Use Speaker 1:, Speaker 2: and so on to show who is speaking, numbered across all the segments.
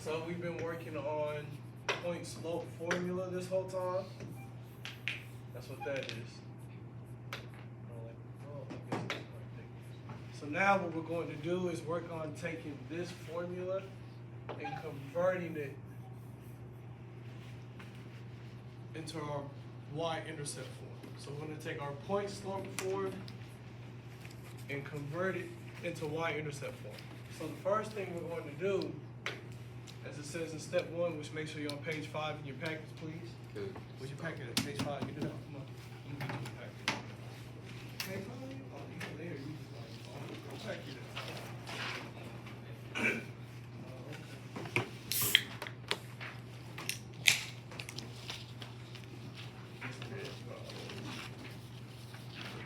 Speaker 1: So we've been working on point slope formula this whole time. That's what that is. So now what we're going to do is work on taking this formula and converting it into our y-intercept form. So we're going to take our point slope form and convert it into y-intercept form. So the first thing we're going to do, as it says in step 1, which make sure you're on page 5 in your packets, please.
Speaker 2: Good.
Speaker 1: Where's your packet at? Page 5, get it out, come on. Let me get you a packet. Page 5? Oh, you go there, you just like, oh, go pack it out. Okay.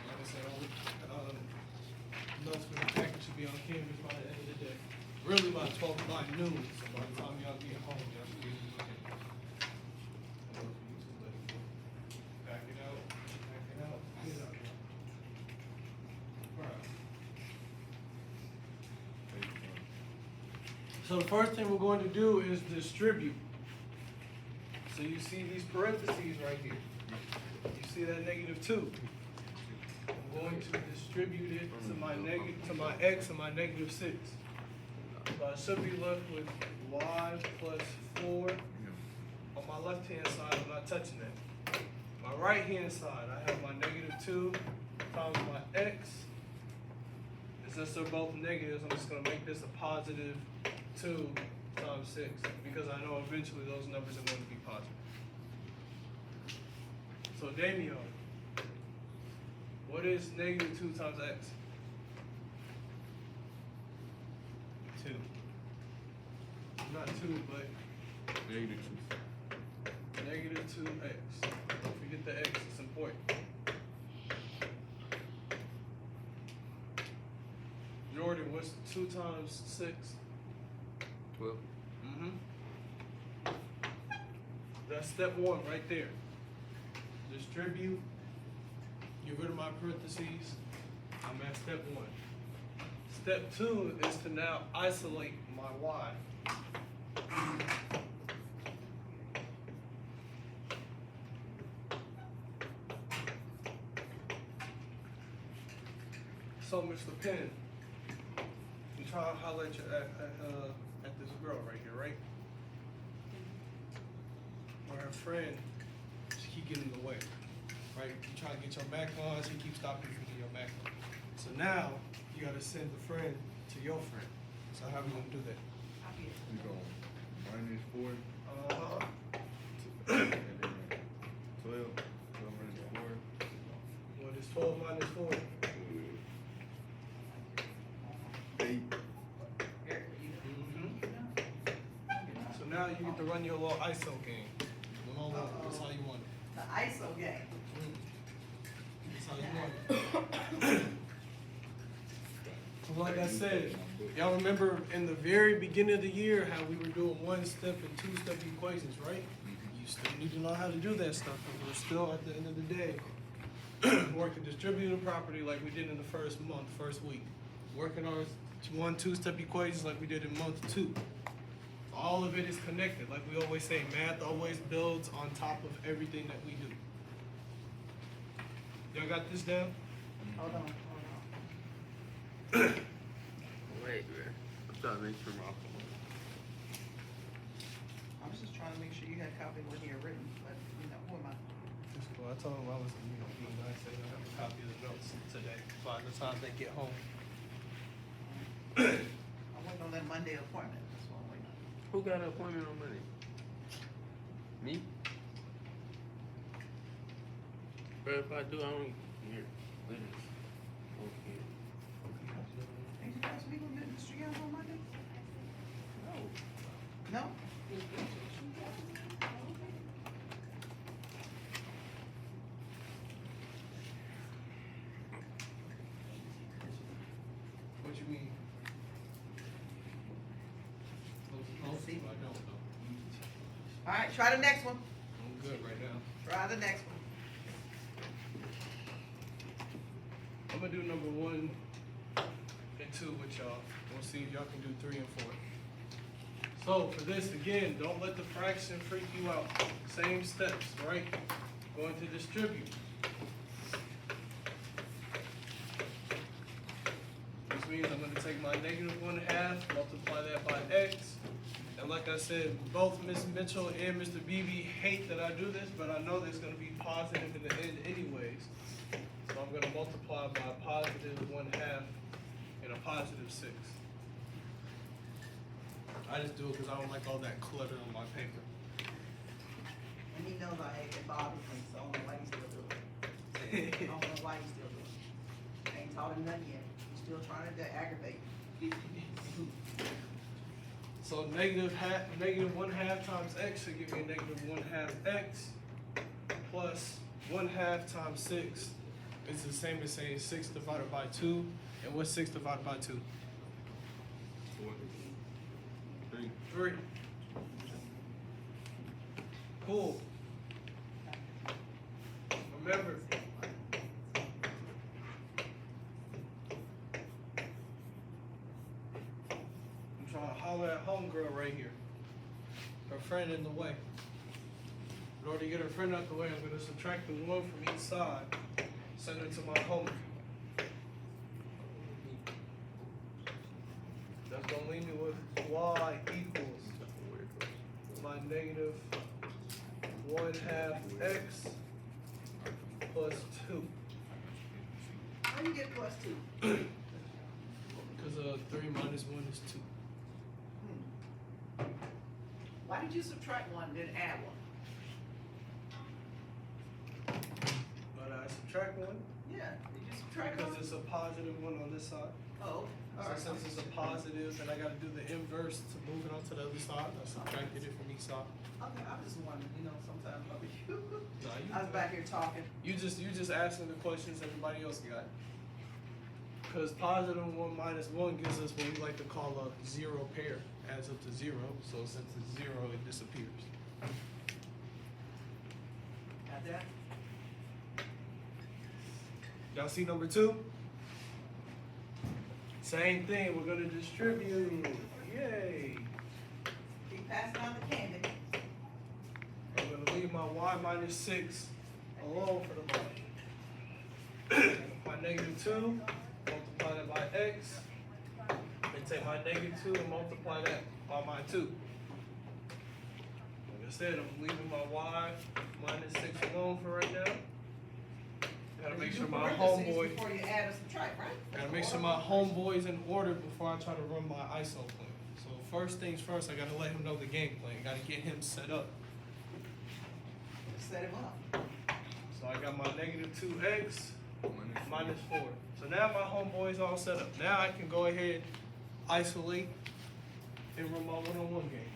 Speaker 1: Like I said, notes for the packet should be on canvas by the end of the day. Really by 12 by noon, so by the time y'all get home, y'all should be able to look at it. Back it out, get it out. Alright. So the first thing we're going to do is distribute. So you see these parentheses right here. You see that -2. I'm going to distribute it to my x and my -6. So I should be left with y plus 4. On my left-hand side, I'm not touching that. My right-hand side, I have my -2 times my x. And since they're both negatives, I'm just going to make this a positive 2 times 6, because I know eventually those numbers are going to be positive. So Damian, what is -2 times x? 2. Not 2, but -2x. Don't forget the x, it's important. Jordan, what's 2 times 6?
Speaker 2: 12.
Speaker 1: That's step 1 right there. Distribute, get rid of my parentheses. I'm at step 1. Step 2 is to now isolate my y. So, Mr. Penn, you try to highlight your at this girl right here, right? Where her friend, she keep getting in the way, right? You try to get your back on, she keeps stopping you from getting your back on. So now, you gotta send the friend to your friend. So how are we gonna do that?
Speaker 3: You go -4.
Speaker 1: Uh-huh.
Speaker 3: And then 12. 12 minus 4.
Speaker 1: What is 12 minus 4?
Speaker 3: 8.
Speaker 1: So now you get to run your little ISO game. That's how you want it.
Speaker 4: The ISO game.
Speaker 1: That's how you want it. So like I said, y'all remember in the very beginning of the year how we were doing 1-step and 2-step equations, right? You still need to know how to do that stuff, but we're still at the end of the day working distributive property like we did in the first week. Working on 1-2-step equations like we did in month 2. All of it is connected. Like we always say, math always builds on top of everything that we do. Y'all got this down?
Speaker 4: Hold on.
Speaker 2: Wait, man. I'm trying to make sure my
Speaker 4: I was just trying to make sure you had a copy of what he had written, but who am I?
Speaker 1: That's cool. I told them I was, being nice. They don't have a copy of the notes today by the time they get home.
Speaker 4: I'm waiting on that Monday appointment. That's what I'm waiting on.
Speaker 2: Who got an appointment on Monday? Me? But if I do, I don't hear. Okay.
Speaker 4: Ain't you guys legal to Mr. Young on Monday?
Speaker 2: No.
Speaker 4: No?
Speaker 1: What you mean?
Speaker 4: See?
Speaker 1: I don't know.
Speaker 4: All right, try the next one.
Speaker 1: I'm good right now.
Speaker 4: Try the next one.
Speaker 1: I'm gonna do number 1 and 2 with y'all. We'll see if y'all can do 3 and 4. So for this, again, don't let the fraction freak you out. Same steps, right? Going to distribute. Which means I'm gonna take my -1/2, multiply that by x. And like I said, both Ms. Mitchell and Mr. Beebe hate that I do this, but I know there's gonna be positive in the end anyways. So I'm gonna multiply by a +1/2 and a +6. I just do it because I don't like all that clutter on my paper.
Speaker 4: And he knows I hate it bothers me, so I don't know why he's still doing it. I don't know why he's still doing it. Ain't taught him nothing yet. He's still trying to aggravate.
Speaker 1: So -1/2 times x should give me a -1/2 x plus 1/2 times 6 is the same as saying 6 divided by 2. And what's 6 divided by 2?
Speaker 3: 4. 3.
Speaker 1: 3. Cool. Remember, I'm trying to holler at homegirl right here. Her friend in the way. In order to get her friend out the way, I'm going to subtract the 1 from each side. Send it to my homie. That's going to leave me with y equals my -1/2 x plus 2.
Speaker 4: How you get +2?
Speaker 1: Because 3 minus 1 is 2.
Speaker 4: Why did you subtract 1 then add 1?
Speaker 1: But I subtract 1
Speaker 4: Yeah, did you subtract
Speaker 1: because
Speaker 4: 1?
Speaker 1: it's a positive 1 on this side.
Speaker 4: Oh,
Speaker 1: So
Speaker 4: alright.
Speaker 1: since it's a positive, then I got to do the inverse to move it onto the other side. I subtracted it from each side.
Speaker 4: Okay, I'm just wondering, you know, sometimes I'll be,
Speaker 1: Nah, you
Speaker 4: I was back here talking.
Speaker 1: You just asking the questions everybody else got. Because +1 minus 1 gives us what we like to call a 0 pair. Adds up to 0. So since it's 0, it disappears.
Speaker 4: Got that?
Speaker 1: Y'all see number 2? Same thing. We're gonna distribute. Yay!
Speaker 4: Keep passing on the candy.
Speaker 1: I'm gonna leave my y minus 6 alone for the moment. My -2, multiply that by x, and take my -2 and multiply that by my 2. Like I said, I'm leaving my y minus 6 alone for right now. Gotta make sure my homeboy,
Speaker 4: Before you add or subtract, right?
Speaker 1: gotta make sure my homeboy's in order before I try to run my ISO plan. So first things first, I gotta let him know the game plan. Gotta get him set up.
Speaker 4: Set him up.
Speaker 1: So I got my -2x minus 4. So now my homeboy's all set up. Now I can go ahead, isolate, and run my one-on-one game.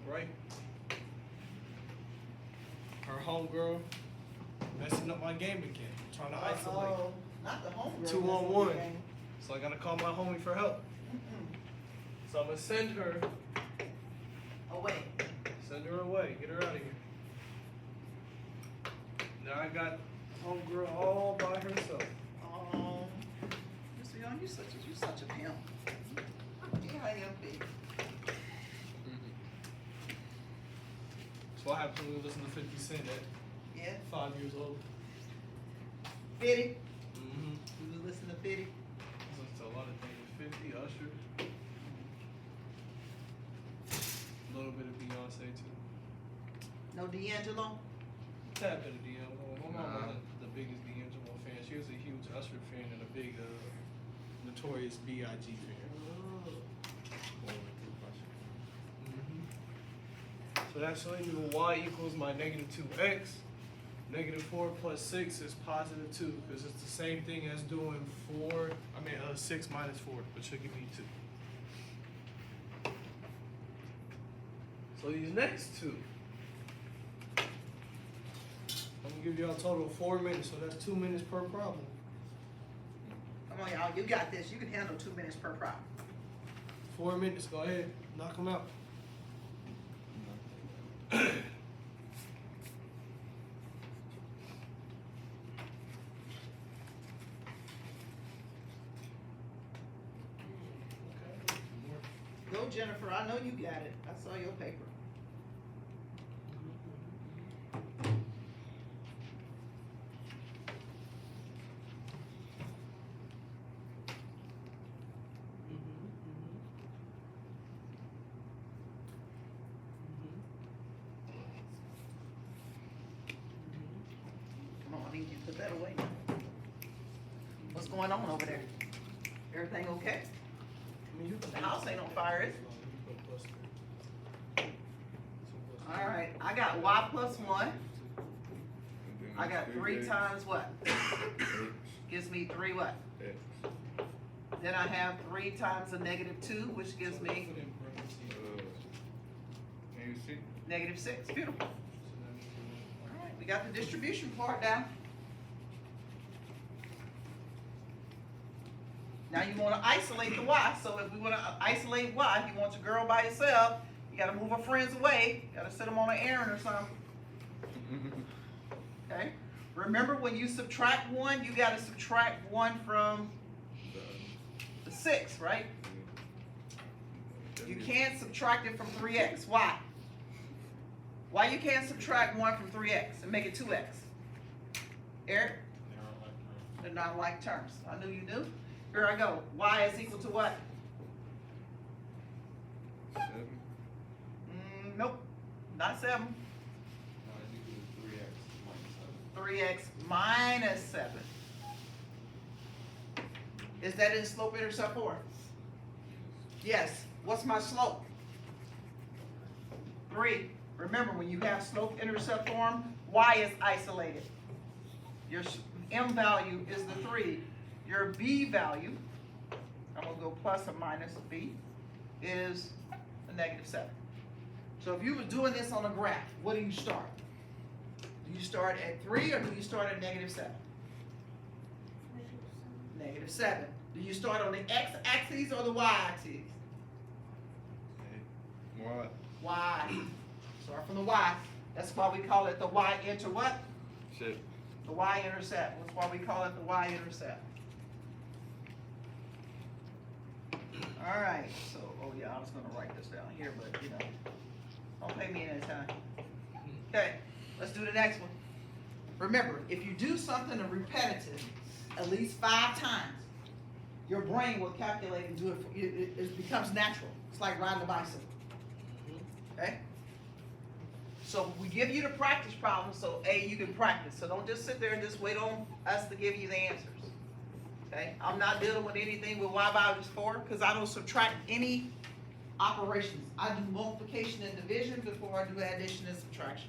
Speaker 1: Right? Her homegirl messing up my game again, trying to isolate.
Speaker 4: Uh-oh. Not the homegirl.
Speaker 1: 2 on
Speaker 4: that's in the
Speaker 1: 1.
Speaker 4: game.
Speaker 1: So I gotta call my homie for help. So I'm gonna send her
Speaker 4: Away.
Speaker 1: Send her away. Get her out of here. Now I got homegirl all by herself.
Speaker 4: Oh, Mr. Young, you such a pimp. G-I-M-P.
Speaker 1: That's what happens when we listen to 50 Cent at
Speaker 4: Yeah,
Speaker 1: 5 years old.
Speaker 4: Fitty.
Speaker 1: Mm-hmm.
Speaker 4: You was listening to Fitty?
Speaker 1: Listen to a lot of things. 50, Usher. A little bit of Beyonce too.
Speaker 4: No D'Angelo?
Speaker 1: Tap bit of D'Angelo. My mom
Speaker 3: Nah.
Speaker 1: wasn't the biggest D'Angelo fan. She was a huge Usher fan and a big Notorious B.I.G. fan. So that's showing you y equals my -2x. -4 plus 6 is +2 because it's the same thing as doing 6 minus 4, which should give me 2. So these next two, I'm gonna give y'all a total of 4 minutes, so that's 2 minutes per problem.
Speaker 4: Come on, y'all, you got this. You can handle 2 minutes per problem.
Speaker 1: 4 minutes, go ahead, knock them out.
Speaker 4: go, Jennifer, I know you got it, I saw your paper. Come on, I need you to put that away now. What's going on over there? Everything okay?
Speaker 1: I mean, you can.
Speaker 4: The house ain't on fire, is it? All right, I got y plus one. I got 3 times what? Gives me 3 what?
Speaker 3: X.
Speaker 4: Then I have 3 times a -2, which gives me
Speaker 3: Can you see?
Speaker 4: -6. Beautiful. All right, we got the distribution part down. Now you want to isolate the y. So if we want to isolate y, you want your girl by yourself. You got to move her friends away. You got to set them on an errand or something. Okay. Remember, when you subtract 1, you got to subtract 1 from the 6, right? You can't subtract it from 3x. Why? Why you can't subtract 1 from 3x and make it 2x? Eric? They're not like terms. I knew you knew. Here I go. Y is equal to what?
Speaker 3: 7.
Speaker 4: Nope. Not 7. 3x minus 7. Is that in slope intercept form? Yes. What's my slope? 3. Remember, when you have slope intercept form, y is isolated. Your m value is the 3. Your b value, I'm going to go plus or minus b, is a -7. So if you were doing this on a graph, what do you start? Do you start at 3 or do you start at -7? -7. Do you start on the x-axis or the y-axis?
Speaker 3: What?
Speaker 4: Y. Start from the y. That's why we call it the y-inter what?
Speaker 3: Shit.
Speaker 4: The y-intercept. That's why we call it the y-intercept. All right, so, oh yeah, I was gonna write this down here, but you know, don't pay me any time. Okay, let's do the next one. Remember, if you do something repetitive at least 5 times, your brain will calculate and do it for you. It becomes natural. It's like riding a bicycle. Okay? So we give you the practice problem so A, you can practice. So don't just sit there and just wait on us to give you the answers. Okay? I'm not dealing with anything with y values 4 because I don't subtract any operations. I do multiplication and division before I do addition and subtraction.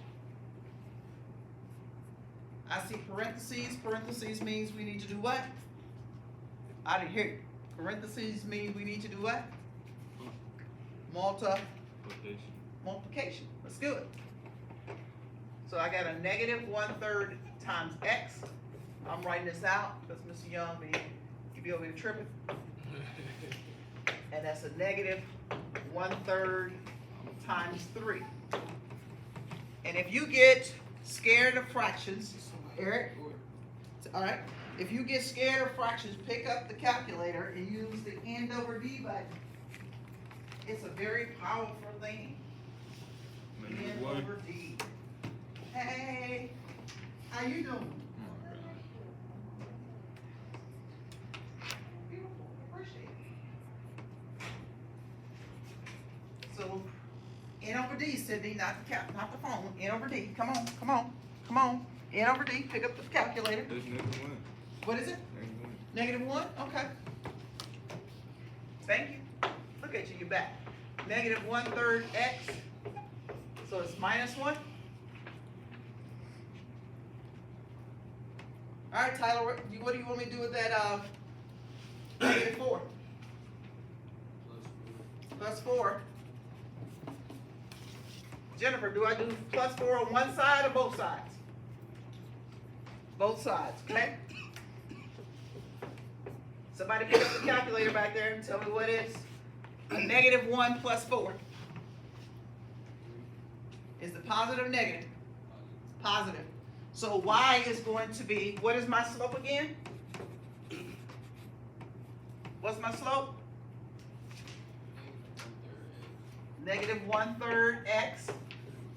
Speaker 4: I see parentheses. Parentheses means we need to do what? I didn't hear you. Parentheses mean we need to do what? Multiplication. Let's do it. So I got a -1/3 times x. I'm writing this out because Mr. Young be over here tripping. And that's a -1/3 times 3. And if you get scared of fractions, Eric, all right, if you get scared of fractions, pick up the calculator and use the end over d button. It's a very powerful thing. N over d. Hey, how you doing? Beautiful, appreciate it. So, N over D, Sydney, not the phone. N over D. Come on. N over D. Pick up the calculator.
Speaker 3: There's -1.
Speaker 4: What is it? -1. Okay. Thank you. Look at you. You're back. -1/3 x. So it's -1. All right, Tyler. What do you want me to do with that? -4. +4. Jennifer, do I do +4 on one side or both sides? Both sides, okay? Somebody pick up the calculator back there and tell me what is a -1 plus 4. Is the positive or negative? Positive. So y is going to be, what is my slope again? What's my slope? negative 1/3 x.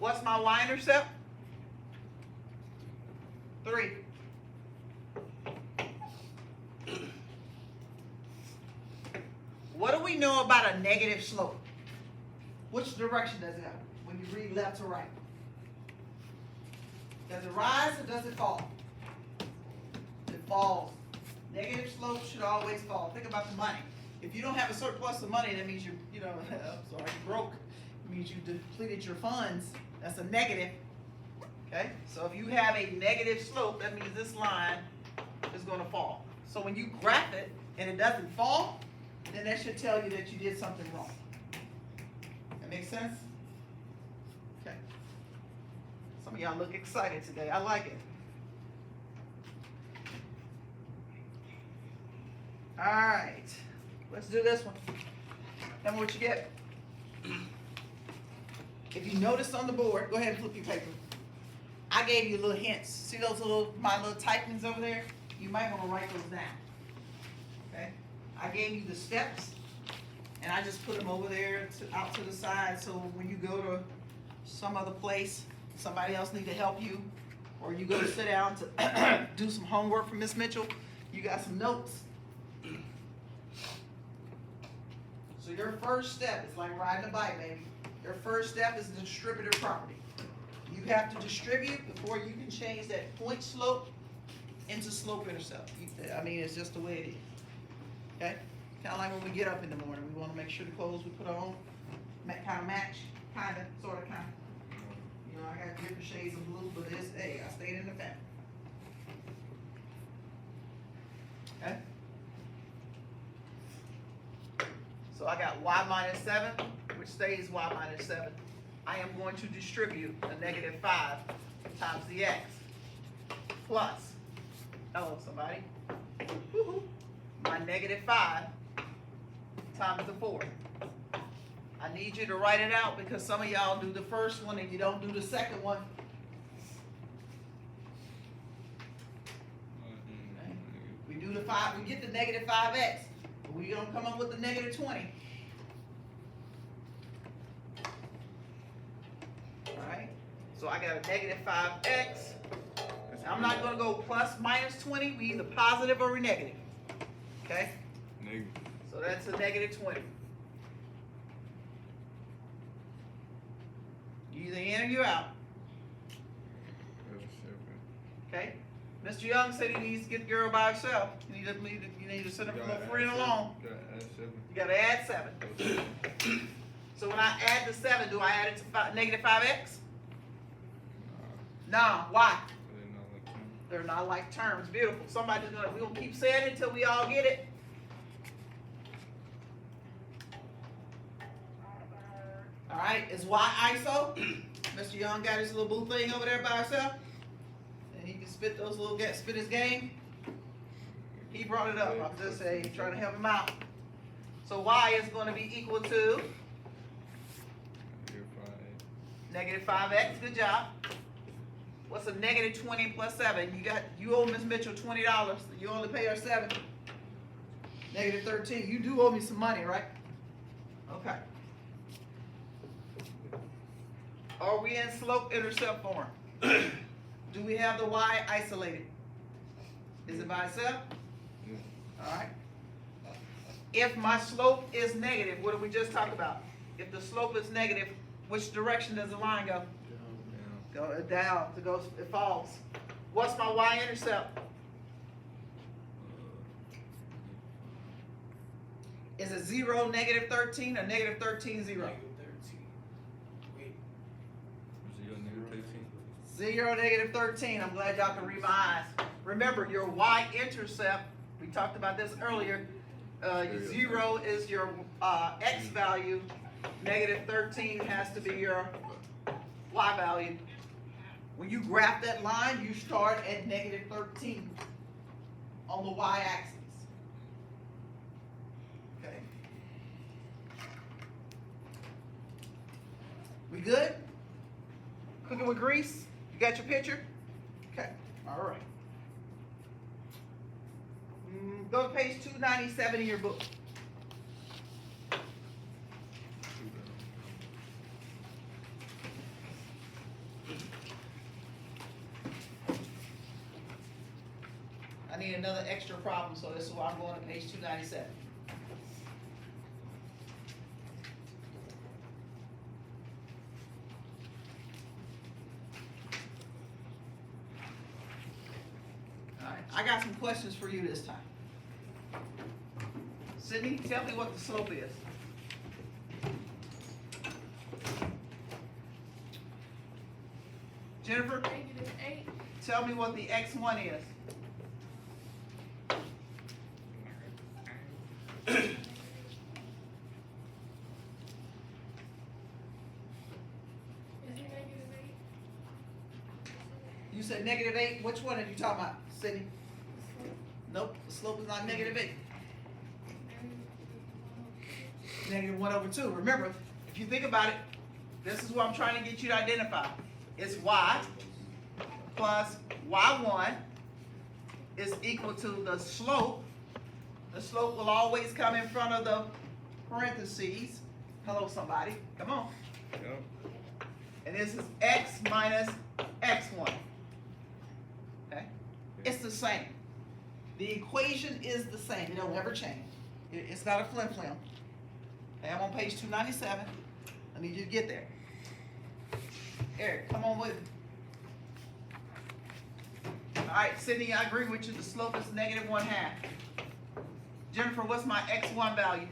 Speaker 4: What's my y-intercept? 3. What do we know about a negative slope? Which direction does it go when you read left to right? Does it rise or does it fall? It falls. Negative slope should always fall. Think about the money. If you don't have a surplus of money, that means you're broke. It means you depleted your funds. That's a negative. Okay? So if you have a negative slope, that means this line is going to fall. So when you graph it and it doesn't fall, then that should tell you that you did something wrong. That makes sense? Okay. Some of y'all look excited today. I like it. All right. Let's do this one. Tell me what you get. If you notice on the board, go ahead and flip your paper. I gave you little hints. See those my little typings over there? You might want to write those down. Okay? I gave you the steps, and I just put them over there out to the side, so when you go to some other place, somebody else need to help you, or you go to sit down to do some homework for Miss Mitchell, you got some notes. So your first step is like riding a bike, baby. Your first step is the distributor property. You have to distribute before you can change that point slope into slope intercept. I mean, it's just the way it is. Okay? Kind of like when we get up in the morning, we want to make sure the clothes we put on kind of match, kind of, sort of, kind of. You know, I got different shades of blue, but it's, hey, I stayed in the family. Okay? So I got y minus 7, which stays y minus 7. I am going to distribute the negative 5 times the x plus, hello somebody, woo-hoo, my negative 5 times the 4. I need you to write it out because some of y'all do the first one and you don't do the second one. Okay. We do the 5, we get the negative 5x, but we don't come up with the negative 20. Alright, so I got a negative 5x. I'm not going to go plus minus 20. We either positive or we negative. Okay?
Speaker 3: Negative.
Speaker 4: So that's a negative 20. You either in or you out. Okay? Mr. Young said he needs to get the girl by herself. You need to send her from a friend alone. You got to add 7. So when I add the 7, do I add it to negative 5x? No. Why? They're not like terms. Beautiful. Somebody's gonna, we're gonna keep saying it until we all get it. All right, is Y ISO? Mr. Young got his little boo thing over there by himself, and he can spit his game. He brought it up. I'm just saying, trying to help him out. So Y is going to be equal to negative 5x. Good job. What's a negative 20 plus 7? You owe Miss Mitchell $20. You only pay her 7. Negative 13. You do owe me some money, right? Okay. Are we in slope intercept form? Do we have the y isolated? Is it by itself? All right. If my slope is negative, what did we just talk about? If the slope is negative, which direction does the line go? Go down. It falls. What's my y-intercept? Is it 0, negative 13, or negative 13, 0?
Speaker 1: Negative 13. Wait.
Speaker 4: 0, negative 13. I'm glad y'all can read my eyes. Remember, your y-intercept, we talked about this earlier, 0 is your x value. Negative 13 has to be your y value. When you graph that line, you start at negative 13 on the y-axis. Okay. We good? Cooking with grease? You got your picture? Okay. All right. Go to page 297 in your book. need another extra problem, so this is why I'm going to page 297. Alright, I got some questions for you this time. Sydney, tell me what the slope is. Jennifer,
Speaker 5: -8.
Speaker 4: tell me what the x1 is.
Speaker 5: Is it -8?
Speaker 4: You said -8. Which one are you talking about, Sydney? Nope, the slope is not -8. -1/2. Remember, if you think about it, this is what I'm trying to get you to identify. It's y plus y1 is equal to the slope. The slope will always come in front of the parentheses. Hello, somebody. Come on.
Speaker 3: Yep.
Speaker 4: And this is x minus x1. Okay? It's the same. The equation is the same. It'll never change. It's not a flim-flam. Okay, I'm on page 297. I need you to get there. Eric, come on with me. All right, Sydney, I agree with you. The slope is -1/2. Jennifer, what's my x1 value?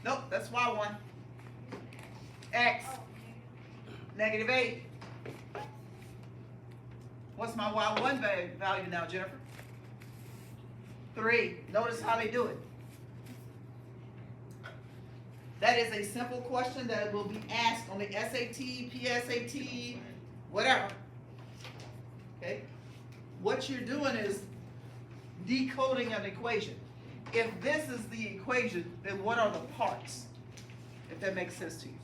Speaker 4: Nope, that's y1. X, -8. What's my y1 value now, Jennifer? 3. Notice how they do it. That is a simple question that will be asked on the SAT, PSAT, whatever. Okay? What you're doing is decoding an equation. If this is the equation, then what are the parts? If that makes sense to you.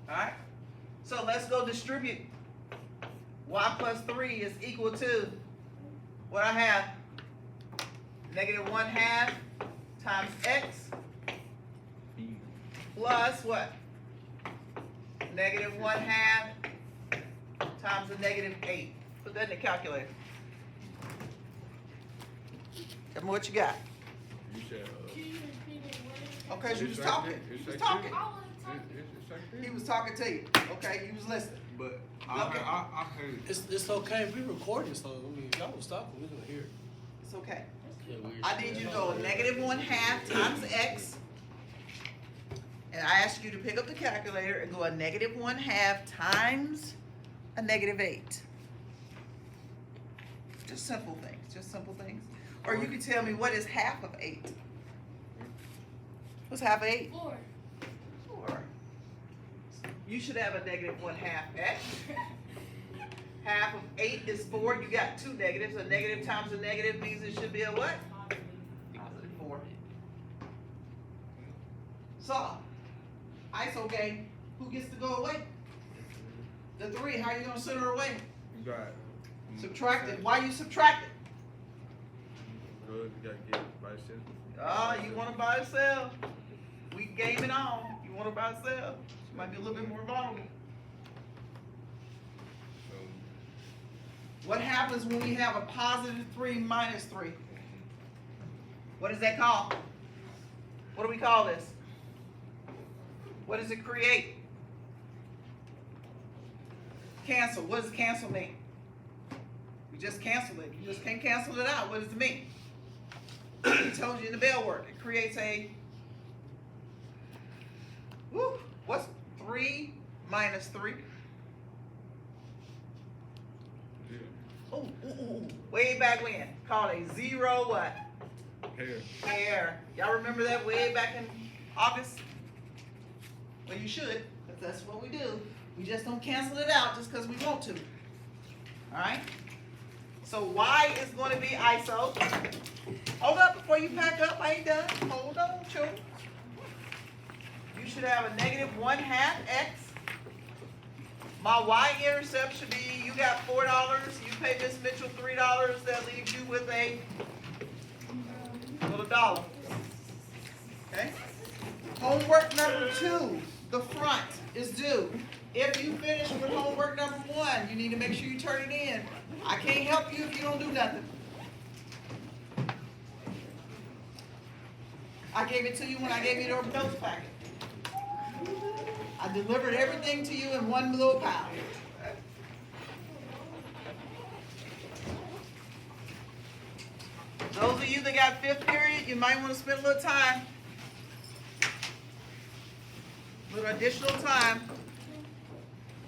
Speaker 4: Alright? So let's go distribute. Y plus 3 is equal to what I have. -1/2 times x plus what? -1/2 times a -8. Put that in the calculator. Tell me what you got.
Speaker 3: You said,
Speaker 5: Can you repeat it? What is it?
Speaker 4: Okay, she
Speaker 3: It's
Speaker 4: was
Speaker 3: right
Speaker 4: talking.
Speaker 3: there. It's
Speaker 4: He was
Speaker 3: right
Speaker 4: talking.
Speaker 5: I wasn't talking.
Speaker 3: it's like this.
Speaker 4: He was talking to you. Okay, you was listening.
Speaker 3: But
Speaker 4: Okay.
Speaker 3: I heard.
Speaker 1: It's okay, we recording, so, I mean, if y'all was talking, we gonna hear it.
Speaker 4: It's okay.
Speaker 2: Yeah, weird.
Speaker 4: I need you to go -1/2 times x. And I ask you to pick up the calculator and go a -1/2 times a -8. Just simple things, just simple things. Or you can tell me what is half of 8. What's half of 8?
Speaker 5: 4.
Speaker 4: 4. You should have a -1/2 x. Half of 8 is 4. You got 2 negatives. A negative times a negative means it should be a what? Positive 4. So, ISO game, who gets to go away? The 3. How are you gonna send her away?
Speaker 3: You got.
Speaker 4: Subtracted. Why you subtract it?
Speaker 3: Good, you gotta get it by itself.
Speaker 4: Oh, you wanna buy or sell? We game it on. You wanna buy or sell? You might be a little bit more vulnerable.
Speaker 3: So,
Speaker 4: What happens when we have a +3 minus 3? What is that called? What do we call this? What does it create? Cancel. What does cancel mean? We just canceled it. You just can't cancel it out. What does it mean? He told you in the bell work. It creates a. Woo, what's 3 minus 3?
Speaker 3: yeah.
Speaker 4: Ooh. Way back when. Called a 0 what?
Speaker 3: Here.
Speaker 4: Pair. Y'all remember that way back in August? Well, you should, because that's what we do. We just don't cancel it out just because we want to. Alright? So y is going to be ISO. Hold up before you pack up. I ain't done. Hold on, children. You should have a -1/2 x. My y-intercept should be, you got $4. You pay Miss Mitchell $3. That leaves you with a little $1. Okay? Homework number 2, the front is due. if you finish with homework number 1, you need to make sure you turn it in. I can't help you if you don't do nothing. I gave it to you when I gave you the notes packet. I delivered everything to you in one little pile. Those of you that got 5th period, you might want to spend a little time, little additional time